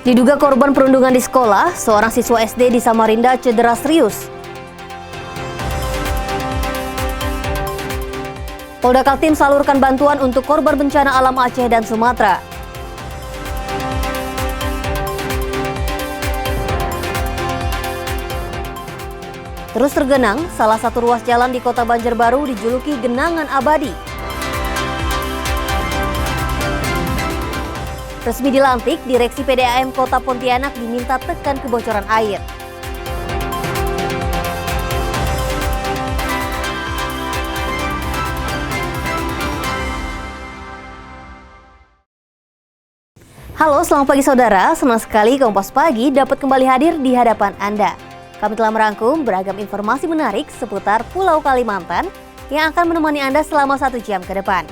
Diduga korban perundungan di sekolah, seorang siswa SD di Samarinda cedera serius. Polda Kaltim salurkan bantuan untuk korban bencana alam Aceh dan Sumatera. Terus tergenang, salah satu ruas jalan di Kota Banjarbaru dijuluki genangan abadi. Resmi dilantik, Direksi PDAM Kota Pontianak diminta tekan kebocoran air. Halo, selamat pagi saudara. Senang sekali Kompas Pagi dapat kembali hadir di hadapan Anda. Kami telah merangkum beragam informasi menarik seputar Pulau Kalimantan yang akan menemani Anda selama 1 jam ke depan.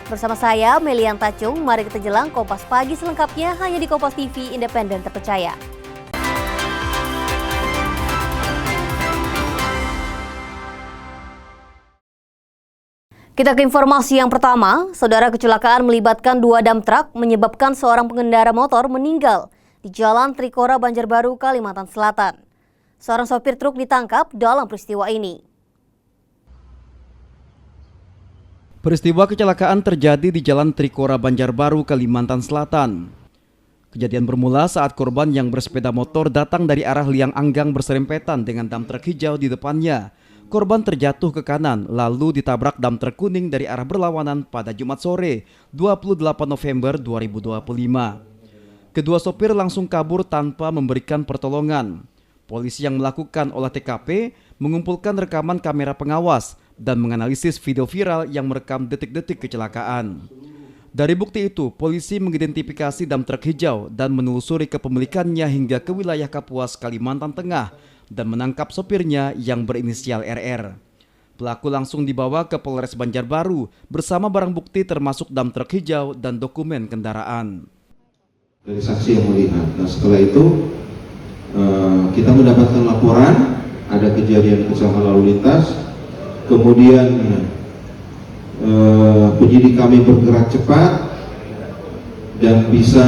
Bersama saya, Melian Tacung, mari kita jelang Kompas Pagi selengkapnya hanya di Kompas TV Independen Terpercaya. Kita ke informasi yang pertama, saudara, kecelakaan melibatkan 2 dump truck menyebabkan seorang pengendara motor meninggal di Jalan Trikora Banjarbaru, Kalimantan Selatan. Seorang sopir truk ditangkap dalam peristiwa ini. Peristiwa kecelakaan terjadi di Jalan Trikora Banjarbaru, Kalimantan Selatan. Kejadian bermula saat korban yang bersepeda motor datang dari arah liang anggang berserempetan dengan dump truck hijau di depannya. Korban terjatuh ke kanan lalu ditabrak dump truck kuning dari arah berlawanan pada Jumat sore, 28 November 2025. Kedua sopir langsung kabur tanpa memberikan pertolongan. Polisi yang melakukan olah TKP mengumpulkan rekaman kamera pengawas dan menganalisis video viral yang merekam detik-detik kecelakaan. Dari bukti itu, polisi mengidentifikasi dump truck hijau dan menelusuri kepemilikannya hingga ke wilayah Kapuas, Kalimantan Tengah dan menangkap sopirnya yang berinisial RR. Pelaku langsung dibawa ke Polres Banjarbaru bersama barang bukti termasuk dump truck hijau dan dokumen kendaraan. Dari saksi yang melihat, nah setelah itu kita mendapatkan laporan ada kejadian kecelakaan lalu lintas. Kemudian penyidik kami bergerak cepat dan bisa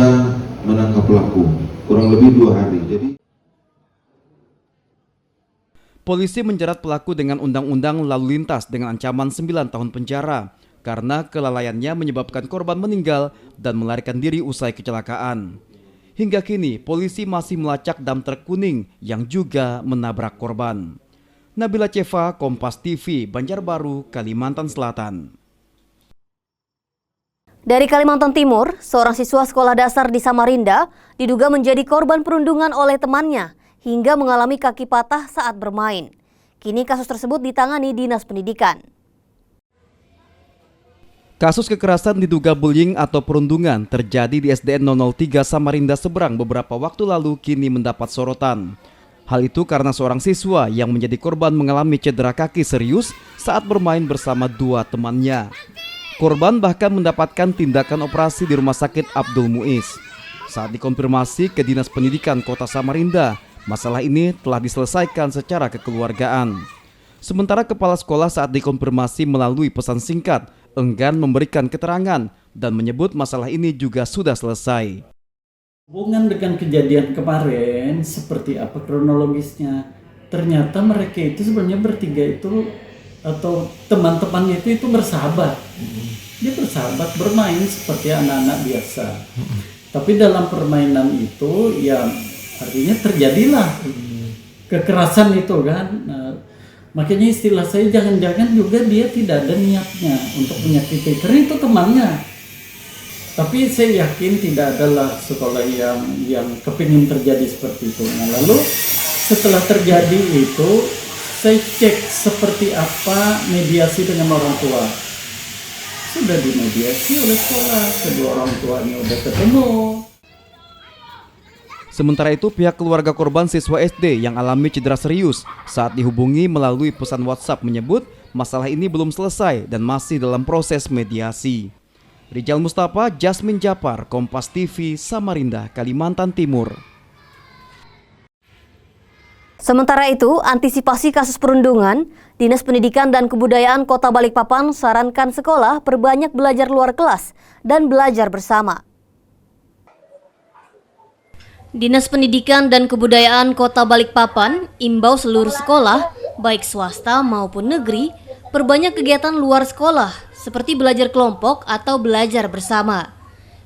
menangkap pelaku kurang lebih 2 hari. Jadi polisi menjerat pelaku dengan Undang-Undang Lalu Lintas dengan ancaman 9 tahun penjara karena kelalaiannya menyebabkan korban meninggal dan melarikan diri usai kecelakaan. Hingga kini polisi masih melacak dump truck kuning yang juga menabrak korban. Nabila Ceva, Kompas TV, Banjarbaru, Kalimantan Selatan. Dari Kalimantan Timur, seorang siswa sekolah dasar di Samarinda diduga menjadi korban perundungan oleh temannya hingga mengalami kaki patah saat bermain. Kini kasus tersebut ditangani Dinas Pendidikan. Kasus kekerasan diduga bullying atau perundungan terjadi di SDN 003 Samarinda Seberang beberapa waktu lalu kini mendapat sorotan. Hal itu karena seorang siswa yang menjadi korban mengalami cedera kaki serius saat bermain bersama 2 temannya. Korban bahkan mendapatkan tindakan operasi di Rumah Sakit Abdul Muiz. Saat dikonfirmasi ke Dinas Pendidikan Kota Samarinda, masalah ini telah diselesaikan secara kekeluargaan. Sementara kepala sekolah saat dikonfirmasi melalui pesan singkat enggan memberikan keterangan dan menyebut masalah ini juga sudah selesai. Hubungan dengan kejadian kemarin seperti apa kronologisnya? Ternyata mereka itu sebenarnya bertiga itu atau teman-temannya itu bersahabat. Dia bersahabat bermain seperti anak-anak biasa. Tapi dalam permainan itu ya artinya terjadilah kekerasan itu kan. Makanya istilah saya jangan-jangan juga dia tidak ada niatnya untuk menyakiti karena itu temannya. Tapi saya yakin tidak adalah sekolah yang kepingin terjadi seperti itu. Nah, lalu setelah terjadi itu saya cek seperti apa mediasi dengan orang tua. Sudah dimediasi oleh sekolah, kedua orang tuanya udah ketemu. Sementara itu, pihak keluarga korban siswa SD yang alami cedera serius saat dihubungi melalui pesan WhatsApp menyebut masalah ini belum selesai dan masih dalam proses mediasi. Rijal Mustafa, Jasmine Japar, Kompas TV, Samarinda, Kalimantan Timur. Sementara itu, antisipasi kasus perundungan, Dinas Pendidikan dan Kebudayaan Kota Balikpapan sarankan sekolah perbanyak belajar luar kelas dan belajar bersama. Dinas Pendidikan dan Kebudayaan Kota Balikpapan imbau seluruh sekolah, baik swasta maupun negeri, perbanyak kegiatan luar sekolah seperti belajar kelompok atau belajar bersama.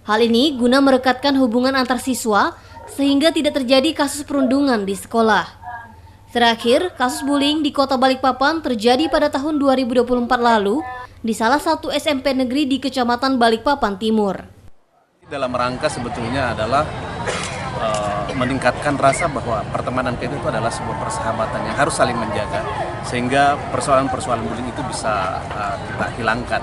Hal ini guna merekatkan hubungan antar siswa sehingga tidak terjadi kasus perundungan di sekolah. Terakhir, kasus bullying di Kota Balikpapan terjadi pada tahun 2024 lalu di salah satu SMP negeri di Kecamatan Balikpapan Timur. Dalam rangka sebetulnya adalah meningkatkan rasa bahwa pertemanan kita itu adalah sebuah persahabatan yang harus saling menjaga sehingga persoalan-persoalan bullying itu bisa kita hilangkan.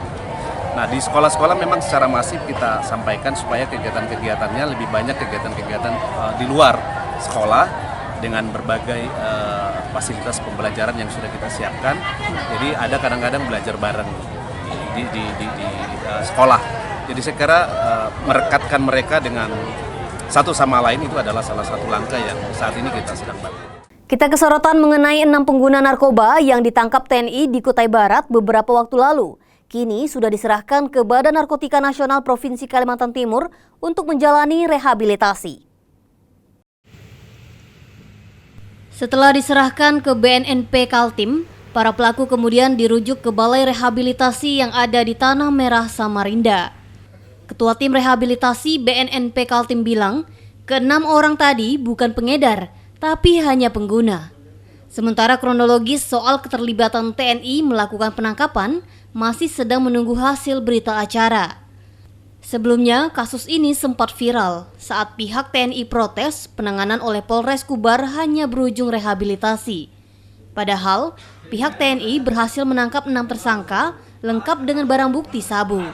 Nah, di sekolah-sekolah memang secara masif kita sampaikan supaya kegiatan-kegiatannya lebih banyak kegiatan-kegiatan di luar sekolah dengan berbagai fasilitas pembelajaran yang sudah kita siapkan. Jadi ada kadang-kadang belajar bareng di sekolah. Jadi saya kira merekatkan mereka dengan satu sama lain itu adalah salah satu langkah yang saat ini kita sedang bangun. Kita ke sorotan mengenai 6 pengguna narkoba yang ditangkap TNI di Kutai Barat beberapa waktu lalu. Kini sudah diserahkan ke Badan Narkotika Nasional Provinsi Kalimantan Timur untuk menjalani rehabilitasi. Setelah diserahkan ke BNNP Kaltim, para pelaku kemudian dirujuk ke Balai Rehabilitasi yang ada di Tanah Merah, Samarinda. Ketua Tim Rehabilitasi BNNP Kaltim bilang, ke-6 orang tadi bukan pengedar, tapi hanya pengguna. Sementara kronologis soal keterlibatan TNI melakukan penangkapan masih sedang menunggu hasil berita acara. Sebelumnya, kasus ini sempat viral saat pihak TNI protes penanganan oleh Polres Kubar hanya berujung rehabilitasi. Padahal, pihak TNI berhasil menangkap 6 tersangka lengkap dengan barang bukti sabu.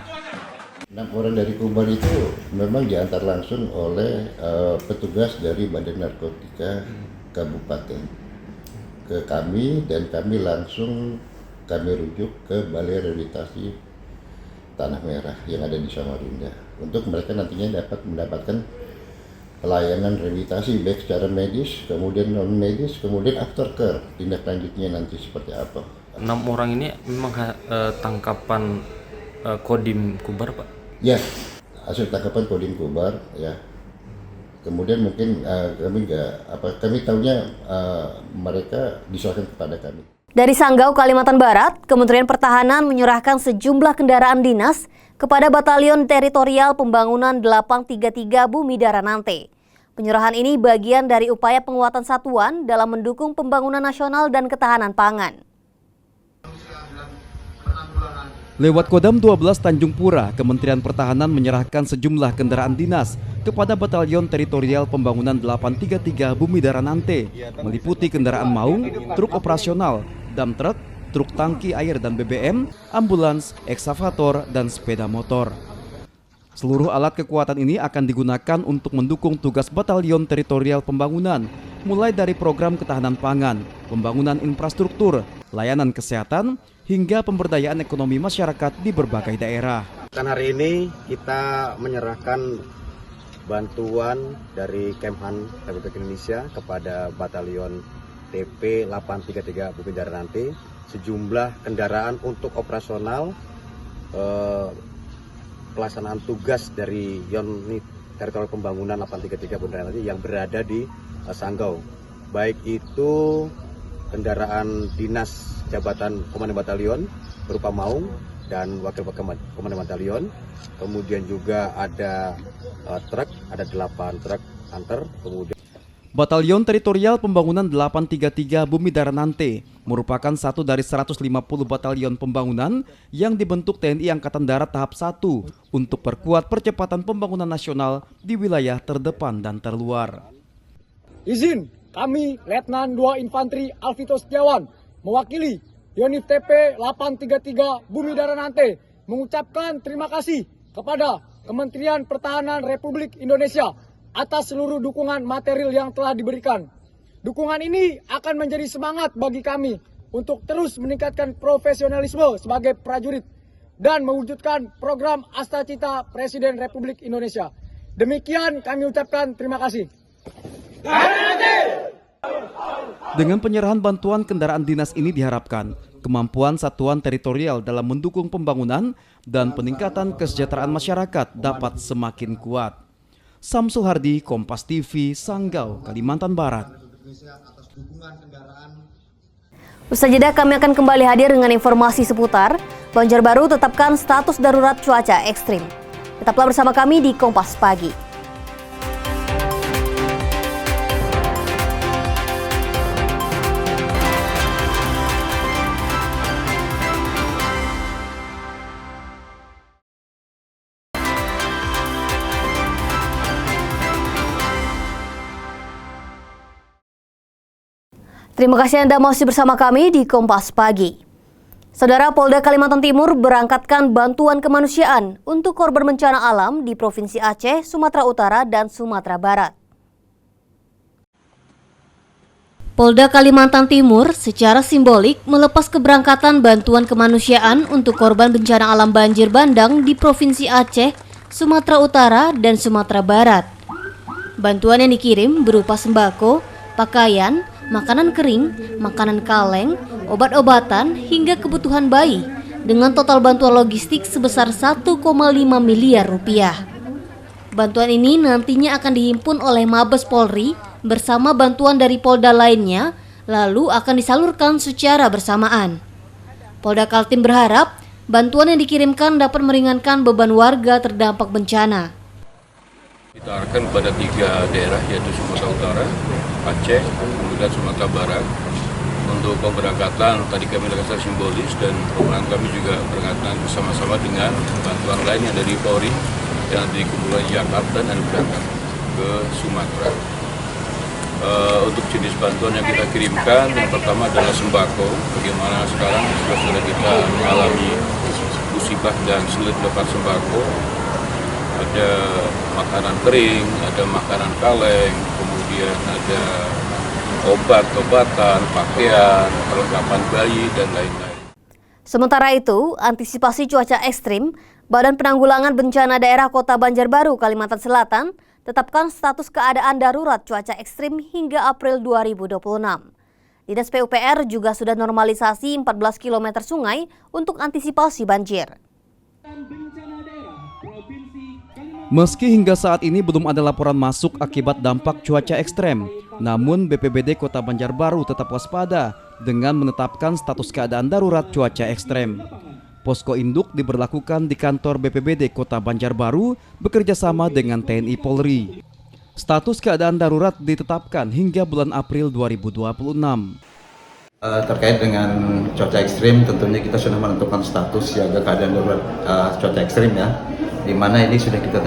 6 orang dari Kubar itu memang diantar langsung oleh petugas dari Badan Narkotika Kabupaten ke kami, dan kami rujuk ke Balai Rehabilitasi Tanah Merah yang ada di Samarinda untuk mereka nantinya dapat mendapatkan pelayanan rehabilitasi baik secara medis, kemudian non medis, kemudian aftercare tindak lanjutnya nanti seperti apa. 6 orang ini memang tangkapan Kodim Kubar, Pak? Ya, hasil tangkapan Kodim Kubar, ya. Kemudian mungkin kami tahunya mereka diserahkan kepada kami. Dari Sanggau, Kalimantan Barat, Kementerian Pertahanan menyerahkan sejumlah kendaraan dinas kepada Batalion Teritorial Pembangunan 833 Bumi Daranante. Penyerahan ini bagian dari upaya penguatan satuan dalam mendukung pembangunan nasional dan ketahanan pangan. Lewat Kodam 12 Tanjung Pura, Kementerian Pertahanan menyerahkan sejumlah kendaraan dinas kepada Batalion Teritorial Pembangunan 833 Bumi Daranante, meliputi kendaraan maung, truk operasional, dump truck, truk tangki air dan BBM, ambulans, eksavator, dan sepeda motor. Seluruh alat kekuatan ini akan digunakan untuk mendukung tugas Batalion Teritorial Pembangunan, mulai dari program ketahanan pangan, pembangunan infrastruktur, layanan kesehatan, hingga pemberdayaan ekonomi masyarakat di berbagai daerah. Hari ini kita menyerahkan bantuan dari Kemhan Republik Indonesia kepada Batalion TP 833 Bumi Daranante sejumlah kendaraan untuk operasional pelaksanaan tugas dari Unit Teritorial Pembangunan 833 Bumi Daranante yang berada di Sanggau. Baik itu kendaraan dinas jabatan Komandan Batalion berupa maung dan wakil Komandan Batalion. Kemudian juga ada truk, ada 8 truk antar. Kemudian Batalion Teritorial Pembangunan 833 Bumi Daranante merupakan satu dari 150 batalion pembangunan yang dibentuk TNI Angkatan Darat tahap 1 untuk perkuat percepatan pembangunan nasional di wilayah terdepan dan terluar. Izin kami Letnan 2 Infanteri Alvito Setiawan mewakili Unit TP 833 Bumi Daranante mengucapkan terima kasih kepada Kementerian Pertahanan Republik Indonesia atas seluruh dukungan material yang telah diberikan. Dukungan ini akan menjadi semangat bagi kami untuk terus meningkatkan profesionalisme sebagai prajurit dan mewujudkan program Astacita Presiden Republik Indonesia. Demikian kami ucapkan terima kasih. Dengan penyerahan bantuan kendaraan dinas ini diharapkan kemampuan satuan teritorial dalam mendukung pembangunan dan peningkatan kesejahteraan masyarakat dapat semakin kuat. Samsul Hardi, Kompas TV, Sanggau, Kalimantan Barat. Usai jeda kami akan kembali hadir dengan informasi seputar Banjarbaru tetapkan status darurat cuaca ekstrim. Tetaplah bersama kami di Kompas Pagi. Terima kasih Anda masih bersama kami di Kompas Pagi. Saudara, Polda Kalimantan Timur berangkatkan bantuan kemanusiaan untuk korban bencana alam di Provinsi Aceh, Sumatera Utara, dan Sumatera Barat. Polda Kalimantan Timur secara simbolik melepas keberangkatan bantuan kemanusiaan untuk korban bencana alam banjir bandang di Provinsi Aceh, Sumatera Utara, dan Sumatera Barat. Bantuan yang dikirim berupa sembako, pakaian, makanan kering, makanan kaleng, obat-obatan, hingga kebutuhan bayi dengan total bantuan logistik sebesar 1,5 miliar rupiah. Bantuan ini nantinya akan dihimpun oleh Mabes Polri bersama bantuan dari Polda lainnya, lalu akan disalurkan secara bersamaan. Polda Kaltim berharap bantuan yang dikirimkan dapat meringankan beban warga terdampak bencana. Kita arahkan kepada 3 daerah, yaitu Sumatera Utara, Aceh, kemudian Sumatera Barat. Untuk pemberangkatan tadi kami lakukan secara simbolis, dan kemudian kami juga berangkatan bersama-sama dengan bantuan lain yang dari Polri yang dikumpulkan di Jakarta dan berangkat ke Sumatera. Untuk jenis bantuan yang kita kirimkan, yang pertama adalah sembako. Bagaimana sekarang sudah kita mengalami musibah dan sulit dapat sembako. Ada makanan kering, ada makanan kaleng, kemudian ada obat-obatan, pakaian, perlengkapan bayi, dan lain-lain. Sementara itu, antisipasi cuaca ekstrim, Badan Penanggulangan Bencana Daerah Kota Banjarbaru, Kalimantan Selatan, tetapkan status keadaan darurat cuaca ekstrim hingga April 2026. Dinas PUPR juga sudah normalisasi 14 km sungai untuk antisipasi banjir. Meski hingga saat ini belum ada laporan masuk akibat dampak cuaca ekstrem, namun BPBD Kota Banjarbaru tetap waspada dengan menetapkan status keadaan darurat cuaca ekstrem. Posko induk diberlakukan di kantor BPBD Kota Banjarbaru bekerja sama dengan TNI Polri. Status keadaan darurat ditetapkan hingga bulan April 2026. Terkait dengan cuaca ekstrim, tentunya kita sudah menentukan status siaga keadaan darurat cuaca ekstrim ya, di mana ini sudah kita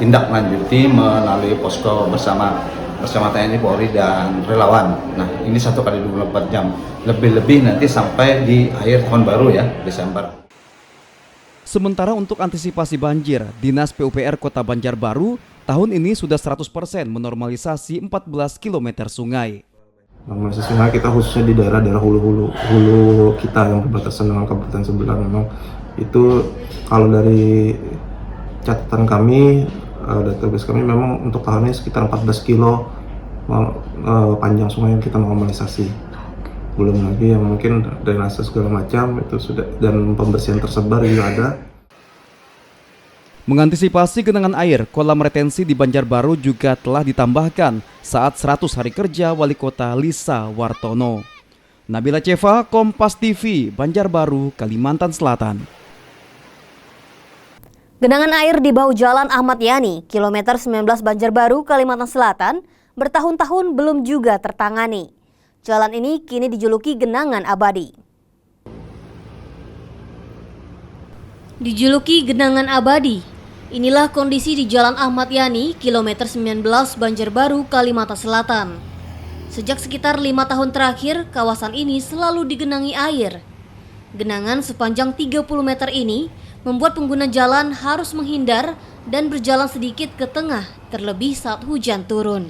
tindak lanjuti melalui posko bersama TNI Polri dan relawan. Nah, ini 1 kali 24 jam, lebih-lebih nanti sampai di akhir tahun baru ya, Desember. Sementara untuk antisipasi banjir, Dinas PUPR Kota Banjarbaru tahun ini sudah 100% menormalisasi 14 km sungai. Normalisasi sungai kita khususnya di daerah-daerah hulu kita yang berbatasan dengan kabupaten sebelah, memang itu kalau dari catatan kami, database kami, memang untuk tahun ini sekitar 14 kilo panjang sungai yang kita normalisasi. Belum lagi yang mungkin drainase segala macam itu sudah, dan pembersihan tersebar juga ada. Mengantisipasi genangan air, kolam retensi di Banjarbaru juga telah ditambahkan saat 100 hari kerja Wali Kota Lisa Wartono. Nabila Ceva, Kompas TV, Banjarbaru, Kalimantan Selatan. Genangan air di bahu Jalan Ahmad Yani, kilometer 19 Banjarbaru, Kalimantan Selatan, bertahun-tahun belum juga tertangani. Jalan ini kini dijuluki genangan abadi. Dijuluki genangan abadi, inilah kondisi di Jalan Ahmad Yani, kilometer 19 Banjarbaru, Kalimantan Selatan. Sejak sekitar 5 tahun terakhir, kawasan ini selalu digenangi air. Genangan sepanjang 30 meter ini membuat pengguna jalan harus menghindar dan berjalan sedikit ke tengah, terlebih saat hujan turun.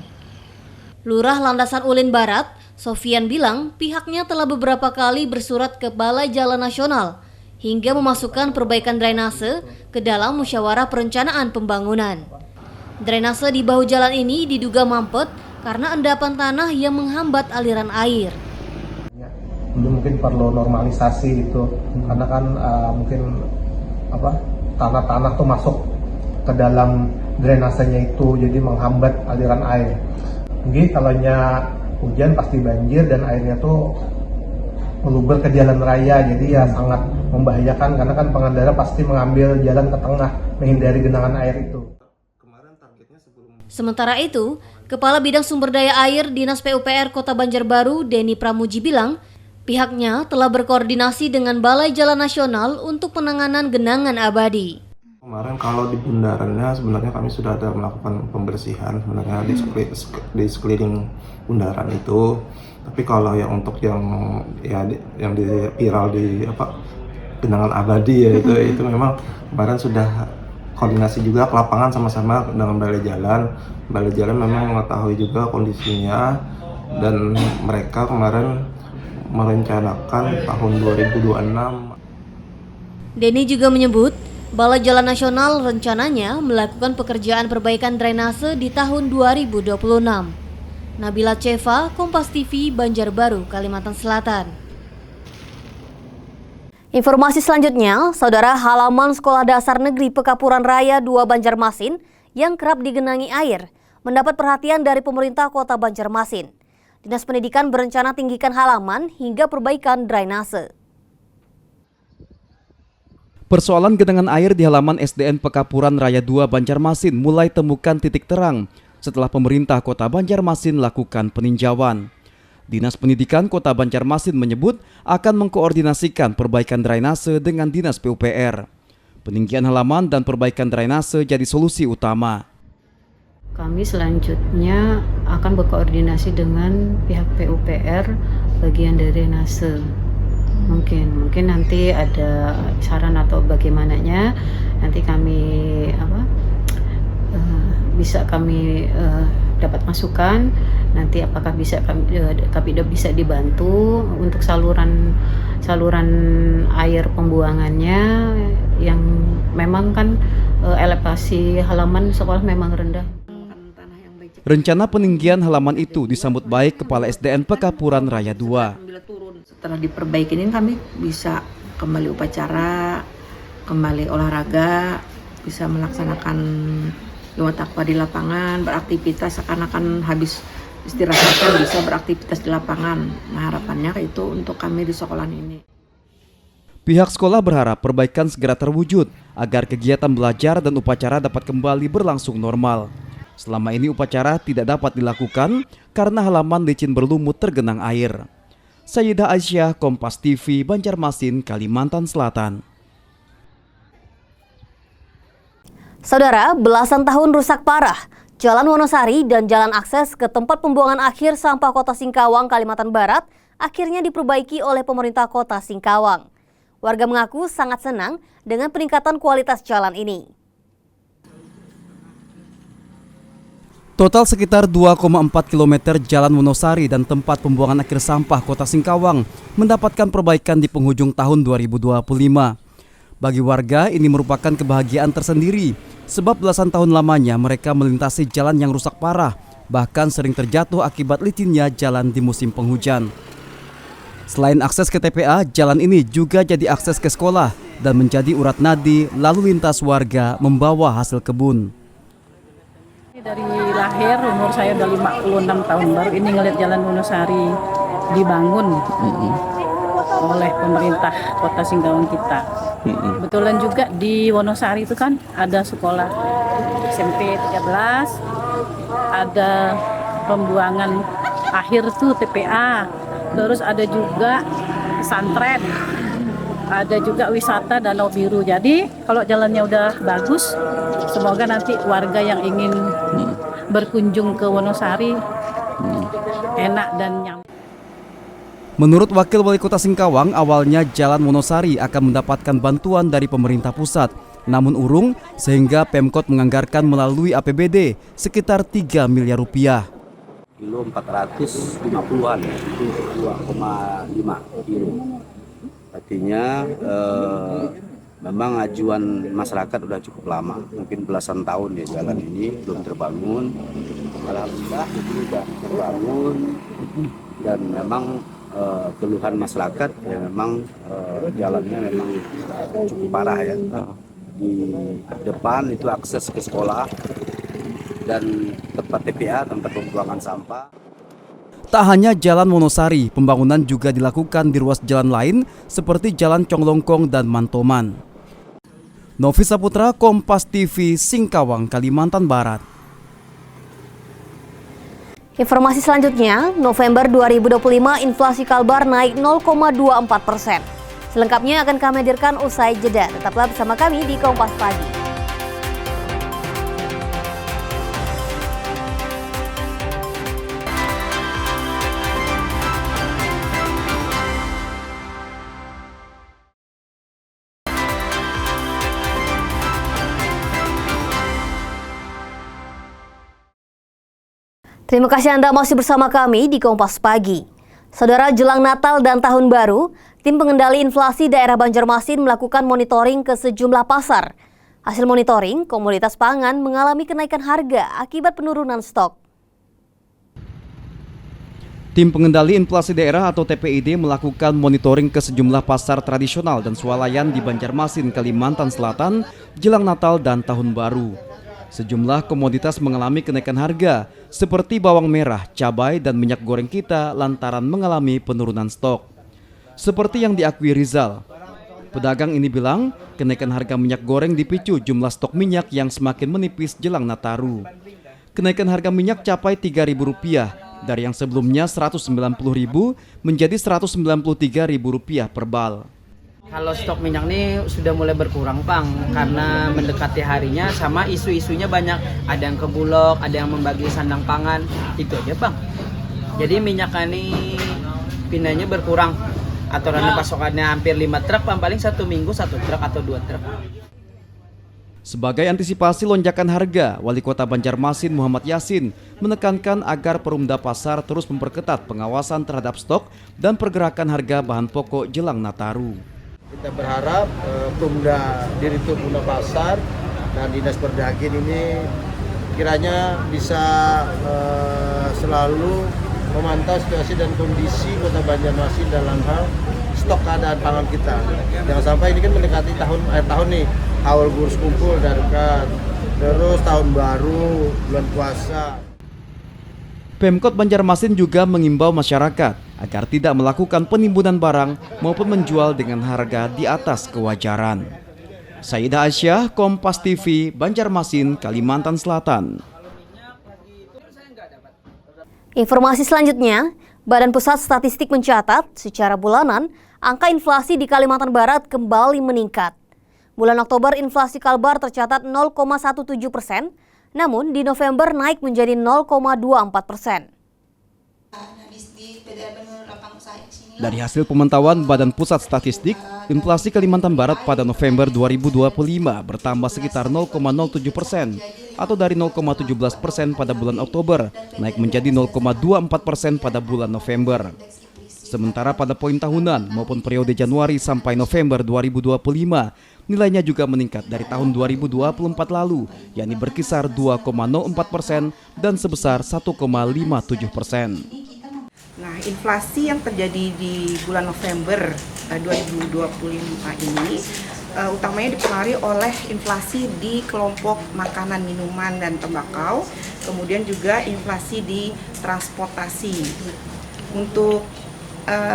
Lurah Landasan Ulin Barat, Sofian bilang pihaknya telah beberapa kali bersurat ke Balai Jalan Nasional hingga memasukkan perbaikan drainase ke dalam musyawarah perencanaan pembangunan. Drainase di bahu jalan ini diduga mampet karena endapan tanah yang menghambat aliran air. Mungkin perlu normalisasi itu, karena kan mungkin tanah-tanah tuh masuk ke dalam drainasenya itu, jadi menghambat aliran air. Jadi kalau hujan pasti banjir dan airnya tuh meluber ke jalan raya, jadi ya sangat membahayakan karena kan pengendara pasti mengambil jalan ke tengah menghindari genangan air itu. Sementara itu, Kepala Bidang Sumber Daya Air Dinas PUPR Kota Banjarbaru, Denny Pramuji bilang, pihaknya telah berkoordinasi dengan Balai Jalan Nasional untuk penanganan genangan abadi. Kemarin kalau di bundarannya sebenarnya kami sudah ada melakukan pembersihan sebenarnya di sekeliling bundaran itu. Tapi kalau yang untuk yang di viral di genangan abadi ya itu memang kemarin sudah koordinasi juga ke lapangan sama-sama dengan Balai Jalan. Balai Jalan memang mengetahui juga kondisinya dan mereka kemarin merencanakan tahun 2026. Denny juga menyebut Balai Jalan Nasional rencananya melakukan pekerjaan perbaikan drainase di tahun 2026. Nabila Ceva, Kompas TV, Banjarbaru, Kalimantan Selatan. Informasi selanjutnya, saudara, halaman Sekolah Dasar Negeri Pekapuran Raya 2 Banjarmasin yang kerap digenangi air mendapat perhatian dari pemerintah Kota Banjarmasin. Dinas Pendidikan berencana tinggikan halaman hingga perbaikan drainase. Persoalan genangan air di halaman SDN Pekapuran Raya 2 Banjarmasin mulai temukan titik terang setelah pemerintah Kota Banjarmasin lakukan peninjauan. Dinas Pendidikan Kota Banjarmasin menyebut akan mengkoordinasikan perbaikan drainase dengan Dinas PUPR. Peninggian halaman dan perbaikan drainase jadi solusi utama. Kami selanjutnya akan berkoordinasi dengan pihak PUPR bagian dari drainase. Mungkin nanti ada saran atau bagaimananya, nanti kami bisa kami dapat masukan, nanti apakah bisa kami bisa dibantu untuk saluran air pembuangannya yang memang kan elevasi halaman sekolah memang rendah. Rencana peninggian halaman itu disambut baik Kepala SDN Pekapuran Raya 2. Setelah diperbaiki ini kami bisa kembali upacara, kembali olahraga, bisa melaksanakan Yoga Takwa di lapangan, beraktivitas seakan-akan habis istirahat bisa beraktivitas di lapangan. Nah, harapannya itu untuk kami di sekolah ini. Pihak sekolah berharap perbaikan segera terwujud agar kegiatan belajar dan upacara dapat kembali berlangsung normal. Selama ini upacara tidak dapat dilakukan karena halaman licin berlumut tergenang air. Sayyidah Aisyah, Kompas TV, Banjarmasin, Kalimantan Selatan. Saudara, belasan tahun rusak parah, Jalan Wonosari dan jalan akses ke tempat pembuangan akhir sampah Kota Singkawang, Kalimantan Barat akhirnya diperbaiki oleh pemerintah Kota Singkawang. Warga mengaku sangat senang dengan peningkatan kualitas jalan ini. Total sekitar 2,4 km jalan Wonosari dan tempat pembuangan akhir sampah Kota Singkawang mendapatkan perbaikan di penghujung tahun 2025. Bagi warga, ini merupakan kebahagiaan tersendiri, sebab belasan tahun lamanya mereka melintasi jalan yang rusak parah, bahkan sering terjatuh akibat licinnya jalan di musim penghujan. Selain akses ke TPA, jalan ini juga jadi akses ke sekolah dan menjadi urat nadi lalu lintas warga membawa hasil kebun. Dari lahir, umur saya udah 56 tahun, baru ini ngeliat jalan Wonosari dibangun oleh pemerintah Kota Singkawang kita. Kebetulan juga di Wonosari itu kan ada sekolah SMP 13, ada pembuangan akhir tuh TPA, terus ada juga pesantren, ada juga wisata Danau Biru. Jadi kalau jalannya udah bagus, semoga nanti warga yang ingin berkunjung ke Wonosari enak dan nyaman. Menurut Wakil Wali Kota Singkawang, awalnya Jalan Wonosari akan mendapatkan bantuan dari pemerintah pusat, namun urung sehingga Pemkot menganggarkan melalui APBD sekitar 3 miliar rupiah. Kilo 450-an, 2,5 kilo. Artinya memang ajuan masyarakat udah cukup lama, mungkin belasan tahun ya jalan ini belum terbangun. Alhamdulillah itu sudah terbangun dan memang keluhan masyarakat ya memang jalannya memang cukup parah ya. Di depan itu akses ke sekolah dan tempat TPA, tempat pembuangan sampah. Tak hanya Jalan Wonosari, pembangunan juga dilakukan di ruas jalan lain seperti Jalan Conglongkong dan Mantoman. Novi Saputra, Kompas TV, Singkawang, Kalimantan Barat. Informasi selanjutnya, November 2025 inflasi Kalbar naik 0,24%. Selengkapnya akan kami hadirkan usai jeda. Tetaplah bersama kami di Kompas Pagi. Terima kasih Anda masih bersama kami di Kompas Pagi. Saudara, jelang Natal dan Tahun Baru, tim pengendali inflasi daerah Banjarmasin melakukan monitoring ke sejumlah pasar. Hasil monitoring, komoditas pangan mengalami kenaikan harga akibat penurunan stok. Tim pengendali inflasi daerah atau TPID melakukan monitoring ke sejumlah pasar tradisional dan swalayan di Banjarmasin, Kalimantan Selatan jelang Natal dan Tahun Baru. Sejumlah komoditas mengalami kenaikan harga seperti bawang merah, cabai, dan minyak goreng kita lantaran mengalami penurunan stok. Seperti yang diakui Rizal, pedagang ini bilang kenaikan harga minyak goreng dipicu jumlah stok minyak yang semakin menipis jelang Nataru. Kenaikan harga minyak capai Rp3.000 dari yang sebelumnya Rp190.000 menjadi Rp193.000 per bal. Kalau stok minyak ini sudah mulai berkurang, Bang, karena mendekati harinya sama isu-isunya banyak. Ada yang ke Bulog, ada yang membagi sandang pangan, itu aja, Bang. Jadi minyak ini pindahnya berkurang. Aturan pasokannya hampir 5 truk, paling 1 minggu 1 truk atau 2 truk. Sebagai antisipasi lonjakan harga, Wali Kota Banjarmasin Muhammad Yasin menekankan agar Perumda Pasar terus memperketat pengawasan terhadap stok dan pergerakan harga bahan pokok jelang Nataru. Kita berharap Perumda Direktur Perumda Pasar dan Dinas Perdagin ini kiranya bisa selalu memantau situasi dan kondisi Kota Banjarmasin dalam hal stok keadaan pangan kita. Jangan sampai ini kan mendekati akhir tahun nih, awal gurus kumpul dekat, terus tahun baru, bulan puasa. Pemkot Banjarmasin juga mengimbau masyarakat agar tidak melakukan penimbunan barang maupun menjual dengan harga di atas kewajaran. Sayyidah Aisyah, Kompas TV, Banjarmasin, Kalimantan Selatan. Informasi selanjutnya, Badan Pusat Statistik mencatat secara bulanan angka inflasi di Kalimantan Barat kembali meningkat. Bulan Oktober inflasi Kalbar tercatat 0,17%, namun di November naik menjadi 0,24%. Dari hasil pemantauan Badan Pusat Statistik, inflasi Kalimantan Barat pada November 2025 bertambah sekitar 0,07% atau dari 0,17% pada bulan Oktober, naik menjadi 0,24% pada bulan November. Sementara pada poin tahunan maupun periode Januari sampai November 2025, nilainya juga meningkat dari tahun 2024 lalu, yakni berkisar 2,04% dan sebesar 1,57%. Nah, inflasi yang terjadi di bulan November 2025 ini utamanya dipengaruhi oleh inflasi di kelompok makanan, minuman, dan tembakau, kemudian juga inflasi di transportasi. Untuk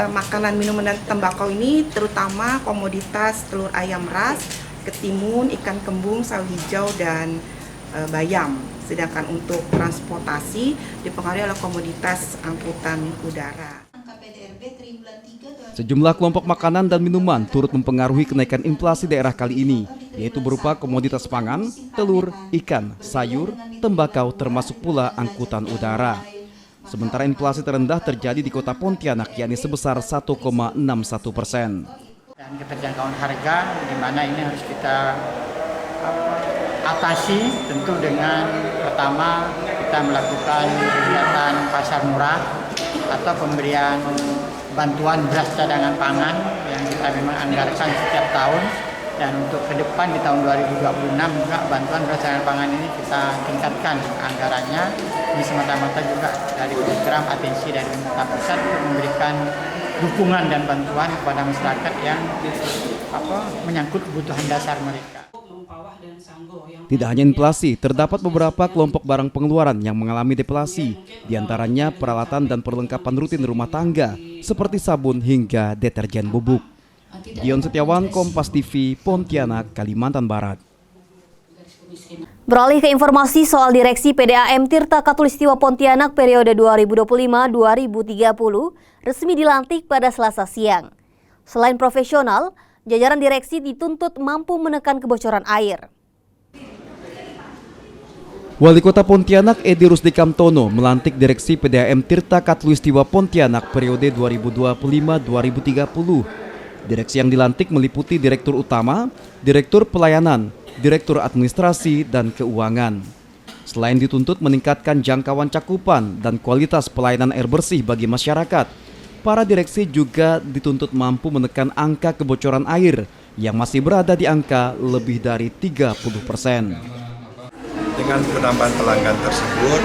makanan, minuman, dan tembakau ini terutama komoditas telur ayam ras, ketimun, ikan kembung, sawi hijau, dan bayam. Sedangkan untuk transportasi dipengaruhi oleh komoditas angkutan udara. Sejumlah kelompok makanan dan minuman turut mempengaruhi kenaikan inflasi daerah kali ini, yaitu berupa komoditas pangan, telur, ikan, sayur, tembakau, termasuk pula angkutan udara. Sementara inflasi terendah terjadi di Kota Pontianak, yakni sebesar 1,61%. Dan keterjangkauan harga, di mana ini harus kita atasi tentu dengan pertama kita melakukan kegiatan pasar murah atau pemberian bantuan beras cadangan pangan yang kita memang anggarkan setiap tahun, dan untuk ke depan di tahun 2026 juga bantuan beras cadangan pangan ini kita tingkatkan anggarannya. Ini semata-mata juga dari program atensi dari pemerintah pusat untuk memberikan dukungan dan bantuan kepada masyarakat yang menyangkut kebutuhan dasar mereka. Mempawah dan Sanggo yang Tidak hanya inflasi, terdapat beberapa kelompok barang pengeluaran yang mengalami deflasi, diantaranya peralatan dan perlengkapan rutin rumah tangga, seperti sabun hingga deterjen bubuk. Dion Setiawan, Kompas TV, Pontianak, Kalimantan Barat. Beralih ke informasi soal Direksi PDAM Tirta Katulistiwa Pontianak periode 2025-2030 resmi dilantik pada Selasa siang. Selain profesional, jajaran direksi dituntut mampu menekan kebocoran air. Wali Kota Pontianak Edi Rusdi Kamtono melantik Direksi PDAM Tirta Katulistiwa Pontianak periode 2025-2030. Direksi yang dilantik meliputi Direktur Utama, Direktur Pelayanan, Direktur Administrasi, dan Keuangan. Selain dituntut meningkatkan jangkauan cakupan dan kualitas pelayanan air bersih bagi masyarakat, para direksi juga dituntut mampu menekan angka kebocoran air yang masih berada di angka lebih dari 30%. Dengan penambahan pelanggan tersebut,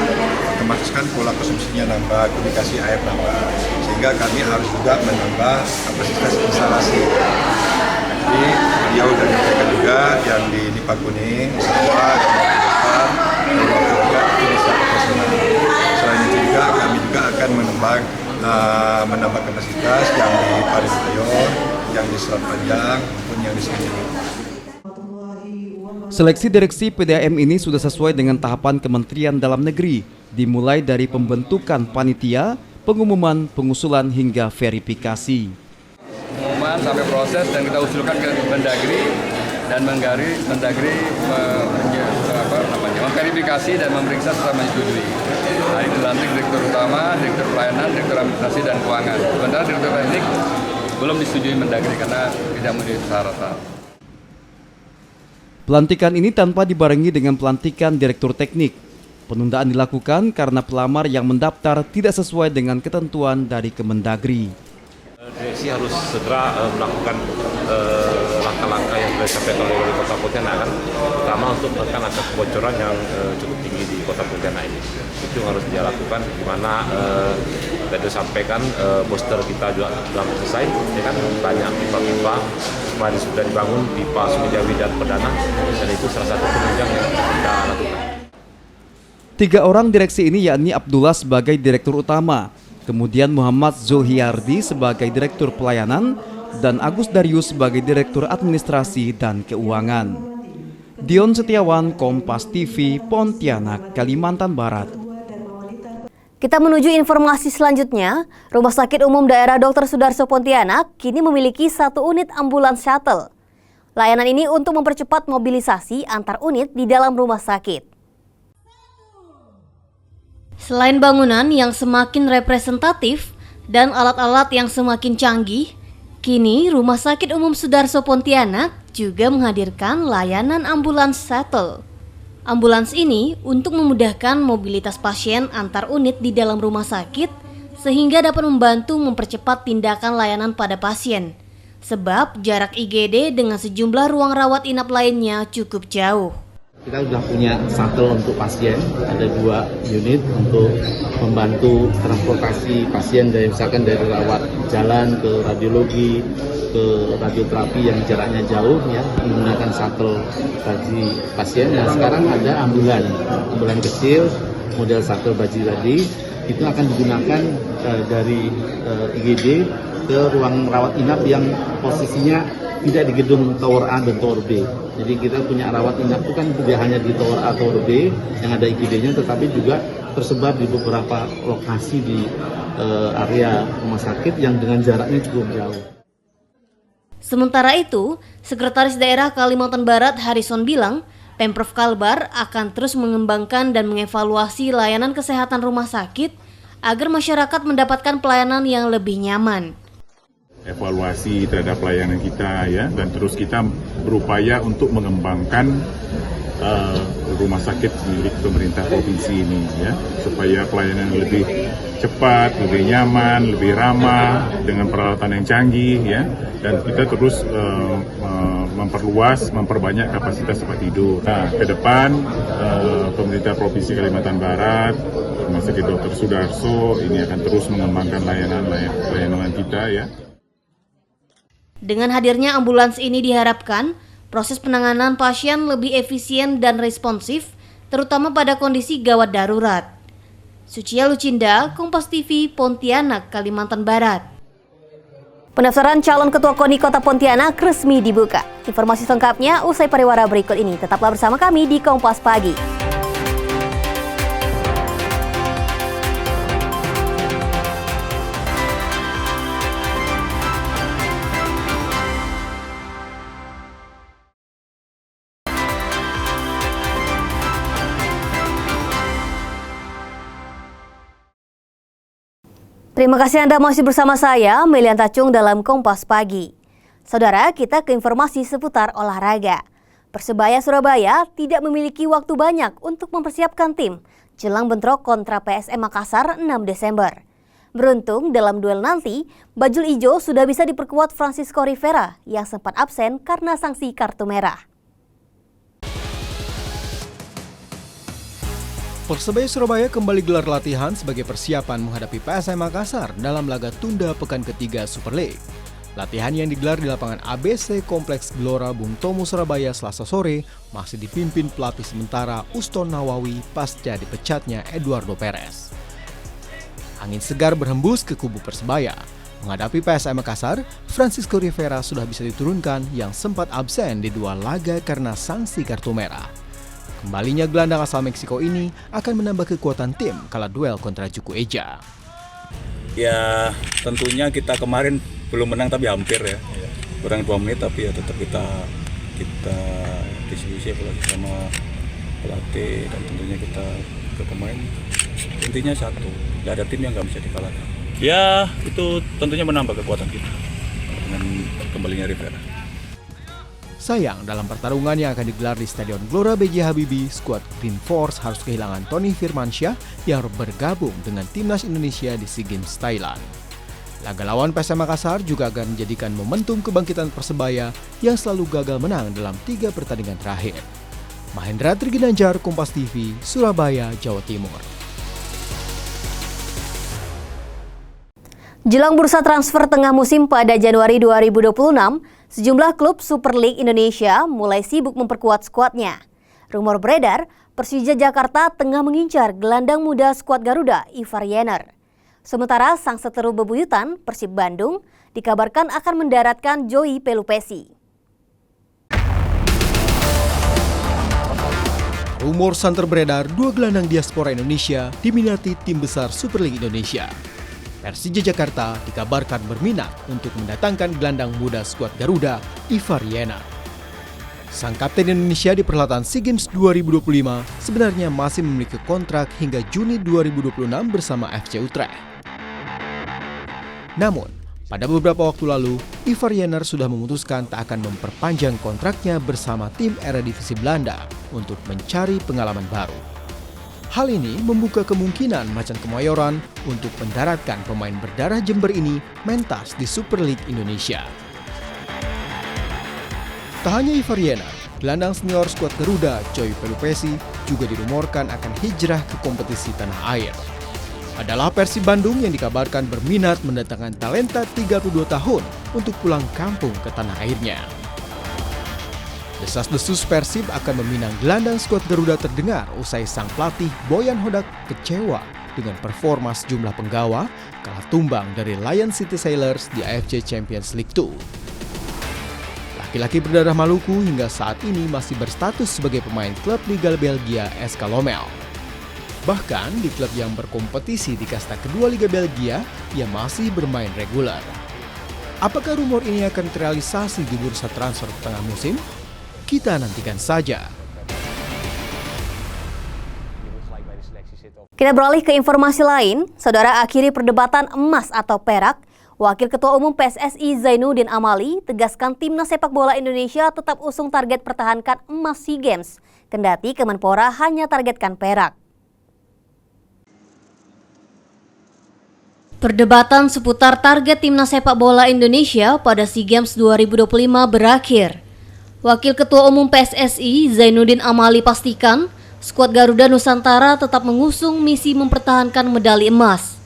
otomatis kan pola konsumsinya nambah, komunikasi air nambah, sehingga kami harus juga menambah kapasitas instalasi. Jadi beliau dan mereka juga yang di Lipa Kuning, Satwa, dan waktu juga itu bisa operasional. Selain itu juga kami juga akan menambah kapasitas yang di Paritayon, yang di Selat Panjang, maupun yang di Selanjutnya. Seleksi direksi PDAM ini sudah sesuai dengan tahapan Kementerian Dalam Negeri, dimulai dari pembentukan panitia, pengumuman, pengusulan hingga verifikasi. Pengumuman sampai proses dan kita usulkan ke Mendagri dan Mendagri memverifikasi dan memeriksa serta menyetujui. Hari dilantik Direktur Utama, Direktur Pelayanan, Direktur Administrasi dan Keuangan. Sementara Direktur Teknik belum disetujui Mendagri karena tidak memenuhi syarat. Pelantikan ini tanpa dibarengi dengan pelantikan Direktur Teknik. Penundaan dilakukan karena pelamar yang mendaftar tidak sesuai dengan ketentuan dari Kemendagri. Direksi harus segera melakukan langkah-langkah yang sudah disampaikan oleh Wali Kota Pontianak, pertama untuk menekan angka kebocoran yang cukup tinggi di Kota Pontianak ini. Itu yang harus dia lakukan, di mana tadi disampaikan booster kita juga belum selesai, dengan banyak pipa-pipa kemarin sudah dibangun, pipa Sumijawi dan Perdana, dan itu salah satu penunjang yang kita lakukan. 3 orang direksi ini yakni Abdullah sebagai Direktur Utama, kemudian Muhammad Zulhiyardi sebagai Direktur Pelayanan, dan Agus Darius sebagai Direktur Administrasi dan Keuangan. Dion Setiawan, Kompas TV, Pontianak, Kalimantan Barat. Kita menuju informasi selanjutnya. Rumah Sakit Umum Daerah Dr. Sudarso Pontianak kini memiliki 1 unit ambulans shuttle. Layanan ini untuk mempercepat mobilisasi antar unit di dalam rumah sakit. Selain bangunan yang semakin representatif dan alat-alat yang semakin canggih, kini Rumah Sakit Umum Sudarso Pontianak juga menghadirkan layanan ambulans shuttle. Ambulans ini untuk memudahkan mobilitas pasien antar unit di dalam rumah sakit sehingga dapat membantu mempercepat tindakan layanan pada pasien. Sebab jarak IGD dengan sejumlah ruang rawat inap lainnya cukup jauh. Kita sudah punya shuttle untuk pasien, ada 2 unit untuk membantu transportasi pasien dari misalkan dari rawat jalan ke radiologi, ke radioterapi yang jaraknya jauh ya, menggunakan shuttle bagi pasien. Nah sekarang ada ambulan kecil model shuttle baji tadi, itu akan digunakan dari IGD ke ruang rawat inap yang posisinya tidak di gedung Tower A dan Tower B. Jadi kita punya rawat inap itu kan tidak hanya di Tower A, Tower B yang ada IGD-nya, tetapi juga tersebar di beberapa lokasi di area rumah sakit yang dengan jaraknya cukup jauh. Sementara itu, Sekretaris Daerah Kalimantan Barat Harrison bilang, Pemprov Kalbar akan terus mengembangkan dan mengevaluasi layanan kesehatan rumah sakit agar masyarakat mendapatkan pelayanan yang lebih nyaman. Evaluasi terhadap pelayanan kita ya, dan terus kita berupaya untuk mengembangkan rumah sakit milik pemerintah provinsi ini ya, supaya pelayanan lebih cepat, lebih nyaman, lebih ramah dengan peralatan yang canggih ya, dan kita terus memperbanyak kapasitas tempat tidur. Nah, ke depan pemerintah provinsi Kalimantan Barat, Rumah Sakit Dr. Sudarso ini akan terus mengembangkan layanan kita ya. Dengan hadirnya ambulans ini diharapkan proses penanganan pasien lebih efisien dan responsif, terutama pada kondisi gawat darurat. Sucia Lucinda, Kompas TV, Pontianak, Kalimantan Barat. Pendaftaran calon ketua KONI Kota Pontianak resmi dibuka. Informasi lengkapnya usai pariwara berikut ini. Tetaplah bersama kami di Kompas Pagi. Terima kasih Anda masih bersama saya, Melian Tacung dalam Kompas Pagi. Saudara, kita ke informasi seputar olahraga. Persebaya Surabaya tidak memiliki waktu banyak untuk mempersiapkan tim jelang bentrok kontra PSM Makassar 6 Desember. Beruntung dalam duel nanti, Bajul Ijo sudah bisa diperkuat Francisco Rivera yang sempat absen karena sanksi kartu merah. Persebaya Surabaya kembali gelar latihan sebagai persiapan menghadapi PSM Makassar dalam laga tunda pekan ketiga Super League. Latihan yang digelar di lapangan ABC Kompleks Gelora Bung Tomo Surabaya Selasa sore masih dipimpin pelatih sementara Uston Nawawi pasca dipecatnya Eduardo Perez. Angin segar berhembus ke kubu Persebaya. Menghadapi PSM Makassar, Francisco Rivera sudah bisa diturunkan yang sempat absen di dua laga karena sanksi kartu merah. Kembalinya gelandang asal Meksiko ini akan menambah kekuatan tim kala duel kontra Juku Eja. Ya tentunya kita kemarin belum menang tapi hampir ya. Kurang 2 menit tapi ya tetap kita diskusi apalagi sama pelatih dan tentunya kita ke pemain. Intinya satu, gak ada tim yang gak bisa dikalahkan. Ya itu tentunya menambah kekuatan kita dengan kembalinya Rivera. Sayang, dalam pertarungan yang akan digelar di Stadion Gelora B.J. Habibie, skuad Green Force harus kehilangan Tony Firmansyah yang bergabung dengan Timnas Indonesia di SEA Games Thailand. Laga lawan PSM Makassar juga akan menjadikan momentum kebangkitan Persebaya yang selalu gagal menang dalam 3 pertandingan terakhir. Mahendra Triginanjar, Kompas TV, Surabaya, Jawa Timur. Jelang bursa transfer tengah musim pada Januari 2026, sejumlah klub Super League Indonesia mulai sibuk memperkuat skuadnya. Rumor beredar, Persija Jakarta tengah mengincar gelandang muda skuad Garuda, Ivar Yener. Sementara sang seteru bebuyutan, Persib Bandung, dikabarkan akan mendaratkan Joey Pelupesi. Rumor santer beredar, 2 gelandang diaspora Indonesia diminati tim besar Super League Indonesia. Persija Jakarta dikabarkan berminat untuk mendatangkan gelandang muda skuad Garuda, Ivar Yener. Sang kapten Indonesia di perhelatan SEA Games 2025 sebenarnya masih memiliki kontrak hingga Juni 2026 bersama FC Utrecht. Namun, pada beberapa waktu lalu, Ivar Yener sudah memutuskan tak akan memperpanjang kontraknya bersama tim Eredivisie Belanda untuk mencari pengalaman baru. Hal ini membuka kemungkinan Macan Kemayoran untuk mendaratkan pemain berdarah Jember ini mentas di Super League Indonesia. Tak hanya Ivar Yener, gelandang senior skuad Garuda, Joey Pelupesi, juga dirumorkan akan hijrah ke kompetisi tanah air. Adalah Persib Bandung yang dikabarkan berminat mendatangkan talenta 32 tahun untuk pulang kampung ke tanah airnya. Desas-desus Persib akan meminang gelandang skuad Garuda terdengar usai sang pelatih Boyan Hodak kecewa dengan performa sejumlah penggawa kalah tumbang dari Lion City Sailors di AFC Champions League 2. Laki-laki berdarah Maluku hingga saat ini masih berstatus sebagai pemain klub Liga Belgia SK Lommel. Bahkan di klub yang berkompetisi di kasta kedua Liga Belgia, ia masih bermain reguler. Apakah rumor ini akan terrealisasi di bursa transfer tengah musim? Kita nantikan saja. Kita beralih ke informasi lain. Saudara, akhiri perdebatan emas atau perak, Wakil Ketua Umum PSSI Zainuddin Amali tegaskan timnas sepak bola Indonesia tetap usung target pertahankan emas SEA Games, kendati Kemenpora hanya targetkan perak. Perdebatan seputar target timnas sepak bola Indonesia pada SEA Games 2025 berakhir. Wakil Ketua Umum PSSI Zainuddin Amali pastikan skuad Garuda Nusantara tetap mengusung misi mempertahankan medali emas.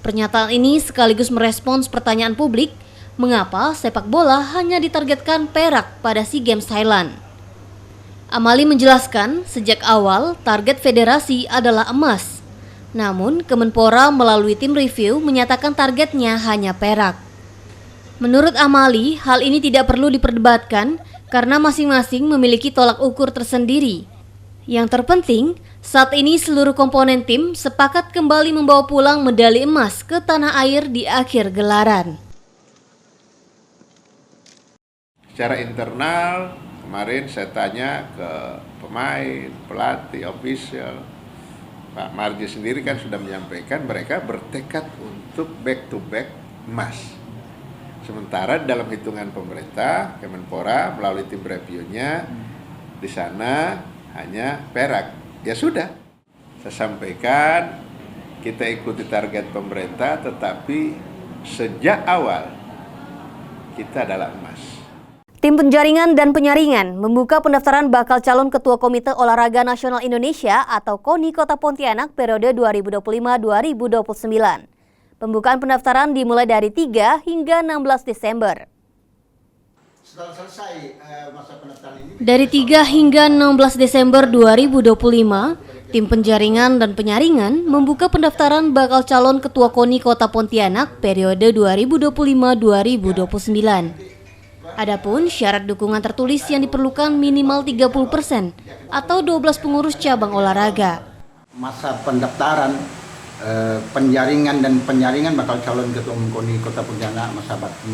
Pernyataan ini sekaligus merespons pertanyaan publik mengapa sepak bola hanya ditargetkan perak pada SEA Games Thailand. Amali menjelaskan sejak awal target federasi adalah emas. Namun Kemenpora melalui tim review menyatakan targetnya hanya perak. Menurut Amali, hal ini tidak perlu diperdebatkan karena masing-masing memiliki tolak ukur tersendiri. Yang terpenting, saat ini seluruh komponen tim sepakat kembali membawa pulang medali emas ke tanah air di akhir gelaran. Secara internal, kemarin saya tanya ke pemain, pelatih, official. Pak Marji sendiri kan sudah menyampaikan mereka bertekad untuk back to back emas. Sementara dalam hitungan pemerintah, Kemenpora melalui tim reviewnya di sana hanya perak. Ya sudah, saya sampaikan kita ikuti target pemerintah, tetapi sejak awal kita adalah emas. Tim Penjaringan dan Penyaringan membuka pendaftaran bakal calon Ketua Komite Olahraga Nasional Indonesia atau KONI Kota Pontianak periode 2025-2029. Pembukaan pendaftaran dimulai dari 3 hingga 16 Desember. Setelah selesai masa pendaftaran ini, dari 3 hingga 16 Desember 2025, Tim Penjaringan dan Penyaringan membuka pendaftaran bakal calon Ketua KONI Kota Pontianak periode 2025-2029. Adapun syarat dukungan tertulis yang diperlukan minimal 30% atau 12 pengurus cabang olahraga. masa pendaftaran penjaringan dan penyaringan bakal calon Ketua Umum KONI Kota Pontianak masa bakti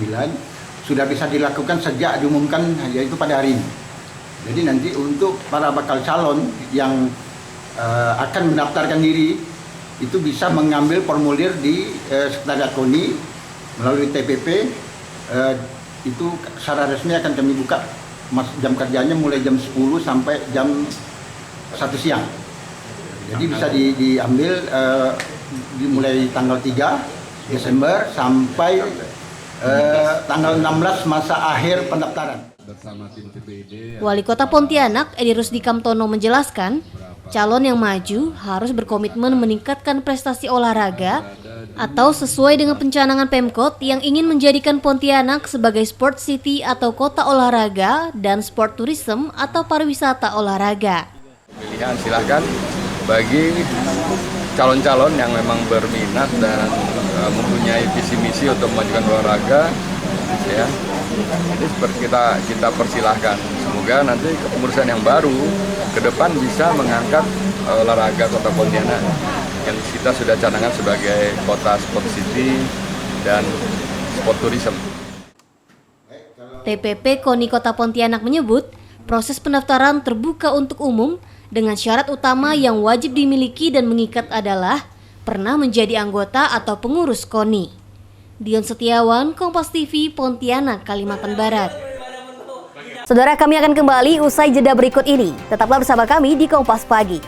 2025-2029 sudah bisa dilakukan sejak diumumkan, yaitu pada hari ini. Jadi nanti untuk para bakal calon yang akan mendaftarkan diri itu bisa mengambil formulir di Sekretariat KONI melalui TPP. Itu secara resmi akan kami buka jam kerjanya mulai jam 10 sampai jam 1 siang. Jadi bisa diambil dimulai tanggal 3 Desember sampai tanggal 16 masa akhir pendaftaran. Wali Kota Pontianak Edi Rusdi Kamtono menjelaskan, calon yang maju harus berkomitmen meningkatkan prestasi olahraga atau sesuai dengan pencanangan Pemkot yang ingin menjadikan Pontianak sebagai sport city atau kota olahraga dan sport tourism atau pariwisata olahraga. Pilihan silahkan bagi calon-calon yang memang berminat dan mempunyai visi misi untuk memajukan olahraga, ya. Ini seperti kita persilahkan. Semoga nanti kepengurusan yang baru ke depan bisa mengangkat olahraga Kota Pontianak yang kita sudah canangkan sebagai kota sport city dan sport tourism. TPP KONI Kota Pontianak menyebut proses pendaftaran terbuka untuk umum dengan syarat utama yang wajib dimiliki dan mengikat adalah pernah menjadi anggota atau pengurus KONI. Dion Setiawan, Kompas TV, Pontianak, Kalimantan Barat. Saudara, kami akan kembali usai jeda berikut ini. Tetaplah bersama kami di Kompas Pagi.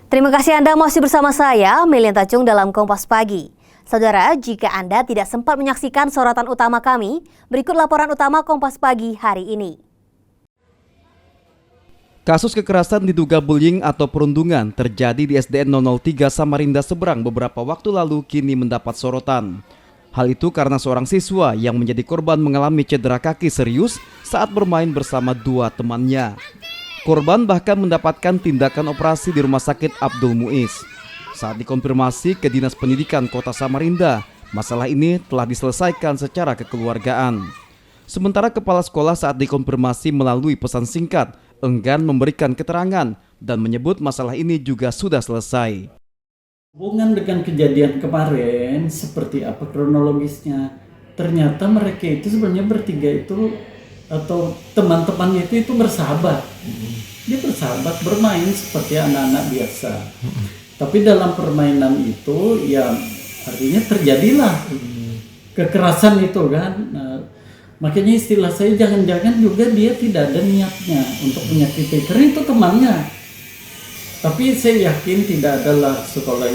Terima kasih Anda masih bersama saya, Melian Tacung dalam Kompas Pagi. Saudara, jika Anda tidak sempat menyaksikan sorotan utama kami, berikut laporan utama Kompas Pagi hari ini. Kasus kekerasan diduga bullying atau perundungan terjadi di SDN 003 Samarinda Seberang beberapa waktu lalu kini mendapat sorotan. Hal itu karena seorang siswa yang menjadi korban mengalami cedera kaki serius saat bermain bersama dua temannya. Korban bahkan mendapatkan tindakan operasi di Rumah Sakit Abdul Muiz. Saat dikonfirmasi ke Dinas Pendidikan Kota Samarinda, masalah ini telah diselesaikan secara kekeluargaan. Sementara kepala sekolah saat dikonfirmasi melalui pesan singkat, enggan memberikan keterangan dan menyebut masalah ini juga sudah selesai. Hubungan dengan kejadian kemarin seperti apa kronologisnya? Ternyata mereka itu sebenarnya bertiga itu atau teman-temannya itu bersahabat. Dia bersahabat bermain seperti anak-anak biasa. Tapi dalam permainan itu ya artinya terjadilah kekerasan itu kan. Makanya istilah saya jangan-jangan juga dia tidak ada niatnya untuk menyakiti karena itu temannya. Tapi saya yakin tidak adalah sekolah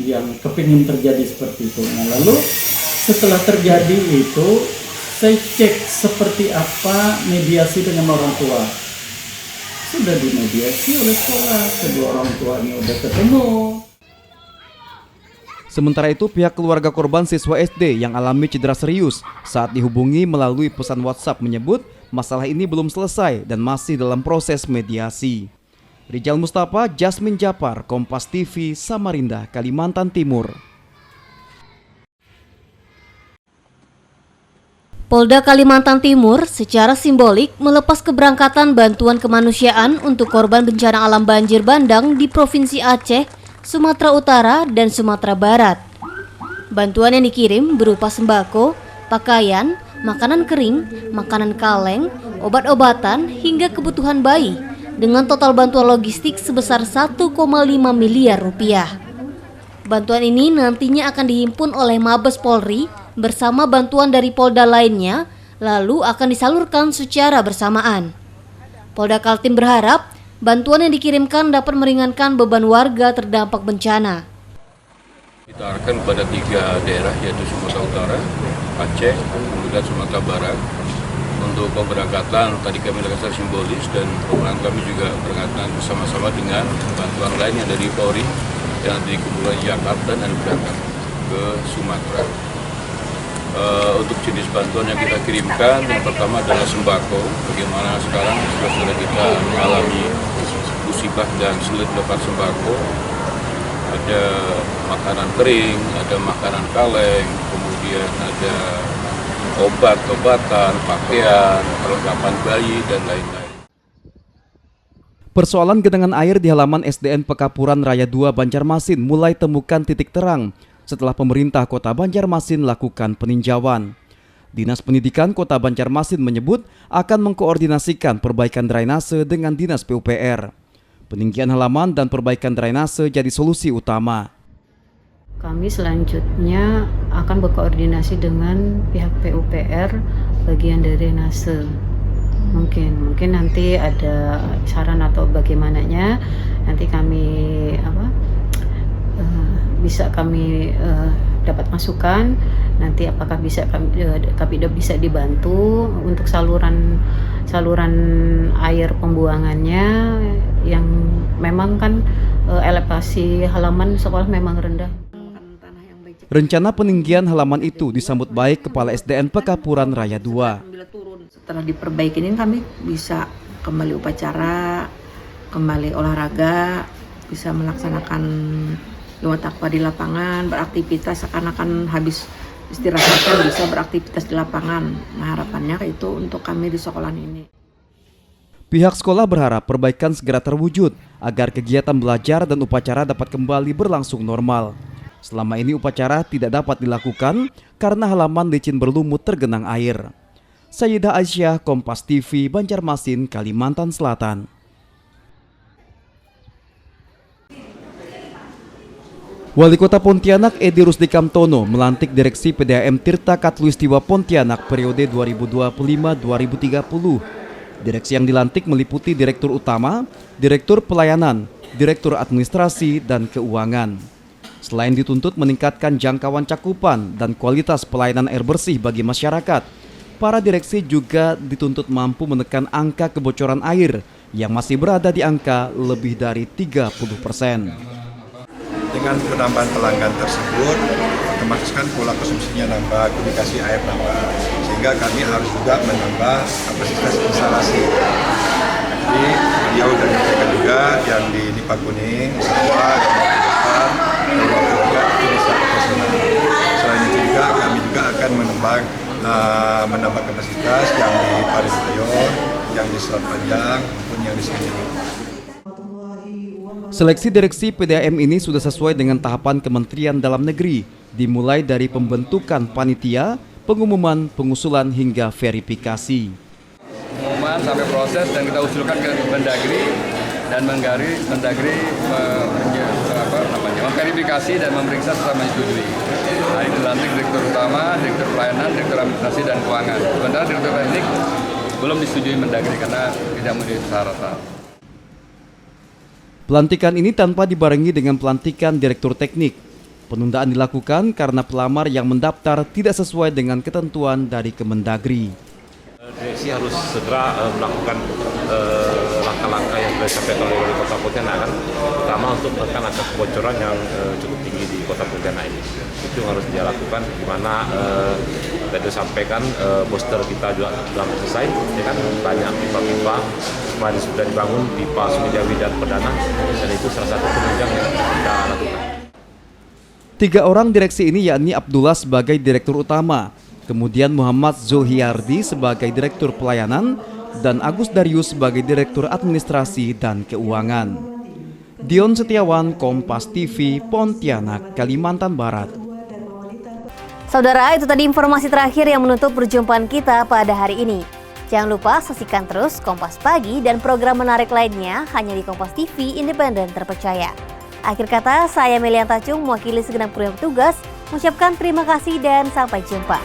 yang kepingin terjadi seperti itu. Nah, lalu setelah terjadi itu saya cek seperti apa mediasi dengan orang tua. Sudah dimediasi oleh sekolah, kedua orang tuanya udah ketemu. Sementara itu, pihak keluarga korban siswa SD yang alami cedera serius saat dihubungi melalui pesan WhatsApp menyebut masalah ini belum selesai dan masih dalam proses mediasi. Rijal Mustafa, Jasmine Japar, Kompas TV, Samarinda, Kalimantan Timur. Polda Kalimantan Timur secara simbolik melepas keberangkatan bantuan kemanusiaan untuk korban bencana alam banjir bandang di Provinsi Aceh, Sumatera Utara, dan Sumatera Barat. Bantuan yang dikirim berupa sembako, pakaian, makanan kering, makanan kaleng, obat-obatan, hingga kebutuhan bayi dengan total bantuan logistik sebesar 1,5 miliar rupiah. Bantuan ini nantinya akan dihimpun oleh Mabes Polri bersama bantuan dari Polda lainnya, lalu akan disalurkan secara bersamaan. Polda Kaltim berharap bantuan yang dikirimkan dapat meringankan beban warga terdampak bencana. Kita arahkan kepada 3 daerah, yaitu Sumatera Utara, Aceh, kemudian Sumatera Barat. Untuk pemberangkatan tadi kami lakukan simbolis dan rombongan kami juga berangkatan bersama-sama dengan bantuan lain yang dari Polri yang dikumpulkan di Jakarta dan berangkat ke Sumatera. Untuk jenis bantuan yang kita kirimkan, yang pertama adalah sembako. Bagaimana sekarang saudara kita mengalami musibah dan sulit mendapat sembako. Ada makanan kering, ada makanan kaleng, kemudian ada obat-obatan, pakaian, perlengkapan bayi, dan lain-lain. Persoalan genangan air di halaman SDN Pekapuran Raya 2 Banjarmasin mulai temukan titik terang setelah pemerintah Kota Banjarmasin lakukan peninjauan. Dinas Pendidikan Kota Banjarmasin menyebut akan mengkoordinasikan perbaikan drainase dengan Dinas PUPR. Peninggian halaman dan perbaikan drainase jadi solusi utama. Kami selanjutnya akan berkoordinasi dengan pihak PUPR bagian dari drainase. Mungkin nanti ada saran atau bagaimananya, nanti kami bisa kami dapat masukan, nanti apakah bisa kami bisa dibantu untuk saluran air pembuangannya yang memang kan elevasi halaman sekolah memang rendah. Rencana peninggian halaman itu disambut baik Kepala SDN Pekapuran Raya 2. Setelah diperbaiki ini kami bisa kembali upacara, kembali olahraga, bisa melaksanakan lewat takwa di lapangan, beraktivitas seakan-akan habis istirahat bisa beraktivitas di lapangan. Nah, harapannya itu untuk kami di sekolah ini. Pihak sekolah berharap perbaikan segera terwujud agar kegiatan belajar dan upacara dapat kembali berlangsung normal. Selama ini upacara tidak dapat dilakukan karena halaman licin berlumut tergenang air. Sayyidah Aisyah, Kompas TV, Banjarmasin, Kalimantan Selatan. Wali Kota Pontianak Edi Rusdi Kamtono melantik Direksi PDAM Tirta Katulistiwa Pontianak periode 2025-2030. Direksi yang dilantik meliputi Direktur Utama, Direktur Pelayanan, Direktur Administrasi, dan Keuangan. Selain dituntut meningkatkan jangkauan cakupan dan kualitas pelayanan air bersih bagi masyarakat, para direksi juga dituntut mampu menekan angka kebocoran air yang masih berada di angka lebih dari 30%. Dengan penambahan pelanggan tersebut, otomatis kan pola konsumsinya nambah, komunikasi air nambah, sehingga kami harus juga menambah kapasitas instalasi. Jadi beliau dan mereka juga yang di Nipa Kuning, Satwa, dan juga itu bisa operasional. Selain itu juga kami juga akan menambah kapasitas yang di Parepare, yang di Selat Panjang, maupun yang di Sekitar. Seleksi direksi PDAM ini sudah sesuai dengan tahapan Kementerian Dalam Negeri, dimulai dari pembentukan panitia, pengumuman, pengusulan hingga verifikasi. Pengumuman sampai proses dan kita usulkan ke Mendagri dan Mendagri memverifikasi dan memeriksa serta menyetujui. Nah, ini dilantik Direktur Utama, Direktur Pelayanan, Direktur Administrasi dan Keuangan. Sementara Direktur Teknik belum disetujui Mendagri karena tidak memenuhi syarat. Pelantikan ini tanpa dibarengi dengan pelantikan Direktur Teknik. Penundaan dilakukan karena pelamar yang mendaftar tidak sesuai dengan ketentuan dari Kemendagri. Direksi harus segera melakukan langkah-langkah yang sudah disampaikan oleh Wali Kota Pontianak, terutama untuk menekan angka kebocoran yang cukup tinggi di Kota Pontianak ini. Itu harus dia lakukan, di mana tadi disampaikan booster kita juga belum selesai, dengan banyak pipa-pipa kemarin sudah dibangun pipa Sumijawi dan Perdana, dan itu salah satu penunjang yang kita lakukan. 3 orang direksi ini yakni Abdullah sebagai direktur utama, kemudian Muhammad Zohiardi sebagai direktur pelayanan, dan Agus Darius sebagai direktur administrasi dan keuangan. Dion Setiawan, Kompas TV, Pontianak, Kalimantan Barat. Saudara, itu tadi informasi terakhir yang menutup perjumpaan kita pada hari ini. Jangan lupa saksikan terus Kompas Pagi dan program menarik lainnya hanya di Kompas TV Independen Terpercaya. Akhir kata, saya Melianta Cung mewakili segenap kru yang bertugas, mengucapkan terima kasih dan sampai jumpa.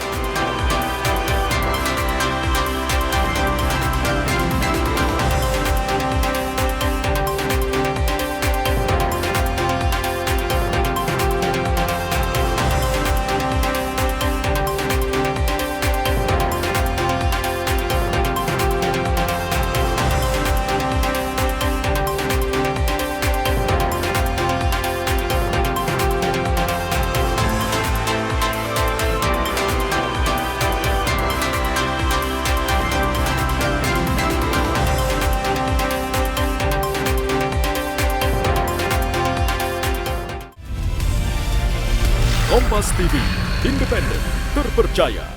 Kompas TV, independen, terpercaya.